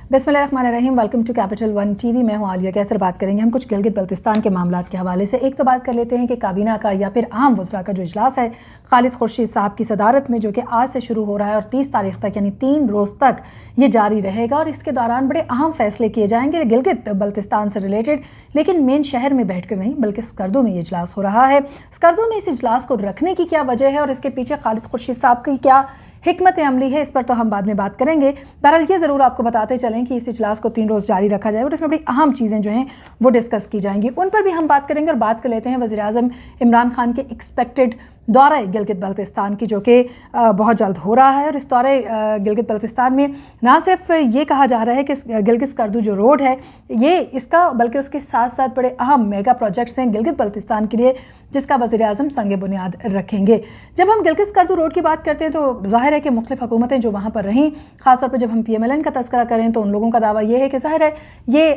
बिस्मिल्लाहिर्रहमानिर्रहीम। Welcome to capital one TV. मैं हूं आलिया कैसर। बात करेंगे हम कुछ गिलगित बल्तिस्तान के मामलात के हवाले से। एक तो बात कर लेते हैं कि काबीना का या फिर आम वज़रा का जो इजलास है खालिद खुर्शीद साहब की सदारत में, जो कि आज से शुरू हो रहा है और 30 तारीख तक यानी 3 रोज़ तक ये जारी रहेगा और इसके दौरान बड़े अहम फैसले किए जाएंगे गिलगित बल्तिस्तान से रिलेटेड, लेकिन मेन शहर में बैठकर नहीं बल्कि स्कर्दू में ये इजलास हो रहा है। स्कर्दू में इस इजलास को रखने की क्या वजह है और इसके पीछे खालिद खुर्शीद साहब की क्या हिकमत अमली है, इस पर तो हम बाद में बात करेंगे। बहरहाल ये ज़रूर आपको बताते चलें कि इस इजलास को 3 रोज़ जारी रखा जाए और इसमें बड़ी अहम चीज़ें जो हैं वो डिस्कस की जाएंगी, उन पर भी हम बात करेंगे। और बात कर लेते हैं वज़ीर-ए-आज़म इमरान खान के एक्सपेक्टेड दौरा गिलगित बल्तिस्तान की, जो कि बहुत जल्द हो रहा है। और इस दौरे गिलगित बल्तिस्तान में ना सिर्फ ये कहा जा रहा है कि गिलगित स्कर्दू जो रोड है ये इसका, बल्कि उसके साथ साथ बड़े अहम मेगा प्रोजेक्ट्स हैं गिलगित बल्तिस्तान के लिए, जिसका वज़ीर-ए-आज़म संग बुनियाद रखेंगे। जब हम गिलगित स्कर्दू रोड की बात करते हैं तो ज़ाहिर है कि मुख्तलिफ हुकूमतें जो वहाँ पर रहीं, ख़ासतौर पर जब हम PMLN का तज़किरा करें तो उन लोगों का दावा ये है कि ज़ाहिर है ये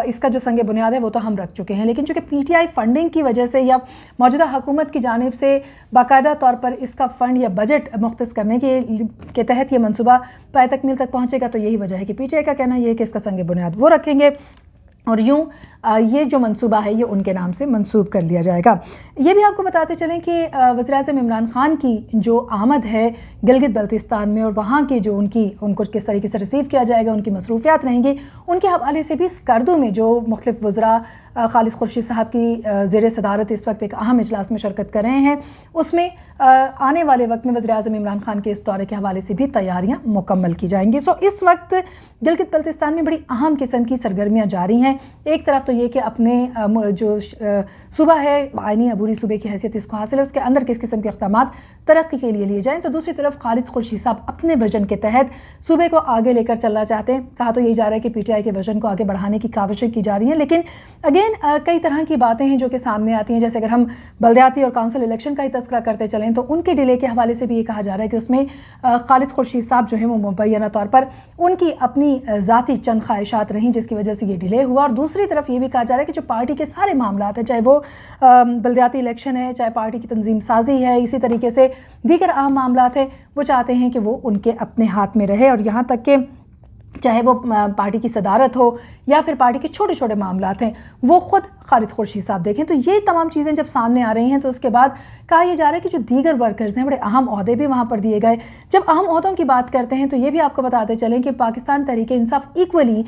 इसका जो संग बुनियाद है वो तो हम रख चुके हैं, लेकिन चूँकि PTI फंडिंग की वजह से या मौजूदा हुकूमत की जानिब से बाकायदा तौर पर इसका फ़ंड या बजट मुख्तस करने के तहत ये मनसूबा पाए तकमील तक पहुँचेगा, तो यही वजह है कि PTI का कहना यह है कि इसका संग बुनियाद वो रखेंगे और यूँ ये जो मंसूबा है ये उनके नाम से मंसूब कर लिया जाएगा। ये भी आपको बताते चलें कि वज़ीर-ए-आज़म इमरान खान की जो आमद है गिलगित बल्तिस्तान में और वहाँ की जो उनको किस तरीके से रिसीव किया जाएगा, उनकी मसरूफियात रहेंगी, उनके हवाले से भी स्कर्दू में जो मुख्तलिफ वज़रा खालिद खुर्शीद साहब की ज़ेर सदारत इस वक्त एक अहम इजलास में शिरकत कर रहे हैं, उसमें आने वाले वक्त में वज़ीर-ए-आज़म इमरान खान के इस दौरे के हवाले से भी तैयारियाँ मुकम्मल की जाएंगी। सो इस वक्त गिलगित बल्तिस्तान में बड़ी अहम किस्म की सरगर्मियाँ जारी हैं। एक तरफ तो ये कि अपने जो सूबा है आइनी अबूरी सूबे की हैसियत इसको हासिल है, उसके अंदर किस किस्म के इक़दामात तरक्की के लिए लिए जाएँ, तो दूसरी तरफ खालिद खुर्शीद साहब अपने विजन के तहत सूबे को आगे लेकर चलना चाहते हैं। कहा तो यही जा रहा है कि PTI के विजन को आगे बढ़ाने की काविशें की जा रही हैं, लेकिन अगेन कई तरह की बातें हैं जो कि सामने आती हैं। जैसे अगर हम बल्दियाती और काउंसिल इलेक्शन का ही तज़किरा करते चलें तो उनके डिले के हवाले से भी ये कहा जा रहा है कि उसमें खालिद खुर्शीद साहब जो है वो मुबैना तौर पर उनकी अपनी ज़ाती चंद ख्वाहिशात रहीं जिसकी वजह से ये डिले हुआ। और दूसरी तरफ ये भी कहा जा रहा है कि जो पार्टी के सारे मामलात हैं, चाहे वो बल्दियाती इलेक्शन है, चाहे पार्टी की तंजीम साजी है, इसी तरीके से दीगर अहम मामलात हैं, वो चाहते हैं कि वो उनके अपने हाथ में रहे। और यहाँ तक कि चाहे वो पार्टी की सदारत हो या फिर पार्टी के छोटे छोटे मामलात हैं वो ख़ुद खालिद खुर्शीद साहब देखें। तो ये तमाम चीज़ें जब सामने आ रही हैं तो उसके बाद कहा यह जा रहा है कि जो दीगर वर्कर्स हैं, बड़े अहम ओहदे भी वहाँ पर दिए गए। जब अहम ओहदों की बात करते हैं तो ये भी आपको बताते चलें कि पाकिस्तान तहरीक इंसाफ इक्वली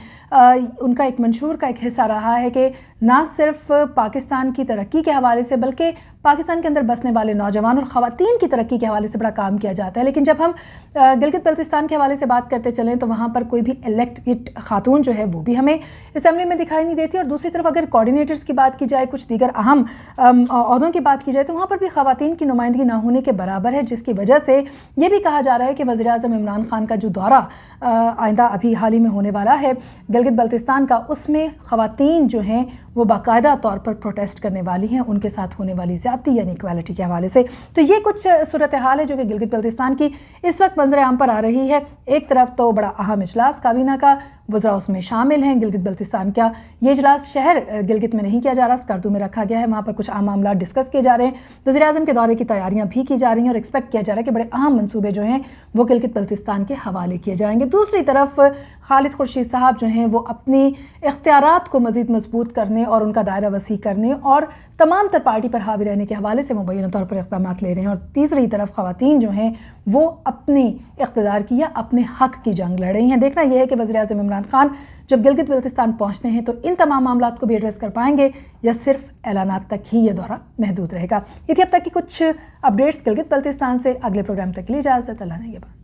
उनका एक मंशूर का एक हिस्सा रहा है कि ना सिर्फ पाकिस्तान की तरक्की के हवाले से बल्कि पाकिस्तान के अंदर बसने वाले नौजवान और ख़वातीन की तरक्की के हवाले से बड़ा काम किया जाता है। लेकिन जब हम गिलगित बल्तिस्तान के हवाले से बात करते चलें तो वहाँ पर कोई भी इलेक्टेड खातून जो है वो भी हमें असेंबली में दिखाई नहीं देती। और दूसरी तरफ अगर कोऑर्डिनेटर्स की बात की जाए, कुछ दीगर अहम ओहदों की बात की जाए तो वहाँ पर भी ख़वातीन की नुमाइंदगी ना होने के बराबर है, जिसकी वजह से ये भी कहा जा रहा है कि वज़ीर-ए-आज़म इमरान खान का जो दौरा आइंदा अभी हाल ही में होने वाला है गिलगित बल्तिस्तान का, उसमें ख़वातीन जो हैं वो बाकायदा तौर पर प्रोटेस्ट करने वाली हैं उनके साथ होने वाली ज़्यादती यानी इक्वालिटी के हवाले से। तो ये कुछ सूरत हाल है जो कि गिलगित बल्तिस्तान की इस वक्त मंजर आम पर आ रही है। एक तरफ तो बड़ा अहम इजलास काबीना का, वज़रा उसमें शामिल हैं। गिलगित बल्तिस्तान का ये इजलास शहर गिलगित में नहीं किया जा रहा, स्कर्दू में रखा गया है। वहाँ पर कुछ अहम मामला डिस्कस किए जा रहे हैं, वज़ीर-ए-आज़म के दौरे की तैयारियाँ भी की जा रही हैं और एक्सपेक्ट किया जा रहा है कि बड़े अहम मनसूबे जो हैं वो गिलगित बल्तिस्तान के हवाले किए जाएंगे। दूसरी तरफ खालिद खुर्शीद साहब जो हैं वो अपनी इख्तियारात को मज़ीद मजबूत करने और उनका दायरा वसी करने और तमाम तर पार्टी पर हावी रहने के हवाले से मुबैना तौर पर इक़दामात ले रहे हैं। और तीसरी तरफ ख़वातीन जो हैं वो अपनी इक़्तिदार की या अपने हक़ की जंग लड़ रही हैं। देखना यह है कि वज़ीर-ए-आज़म इमरान खान जब गिलगित बल्तिस्तान पहुँचते हैं तो इन तमाम मामलात को भी एड्रेस कर पाएंगे या सिर्फ ऐलानात तक ही ये दौरा महदूद रहेगा। ये थी अब तक की कुछ अपडेट्स गिलगित बल्तिस्तान से। अगले प्रोग्राम तक के लिए इजाज़त, अल्लाह ने के बाद।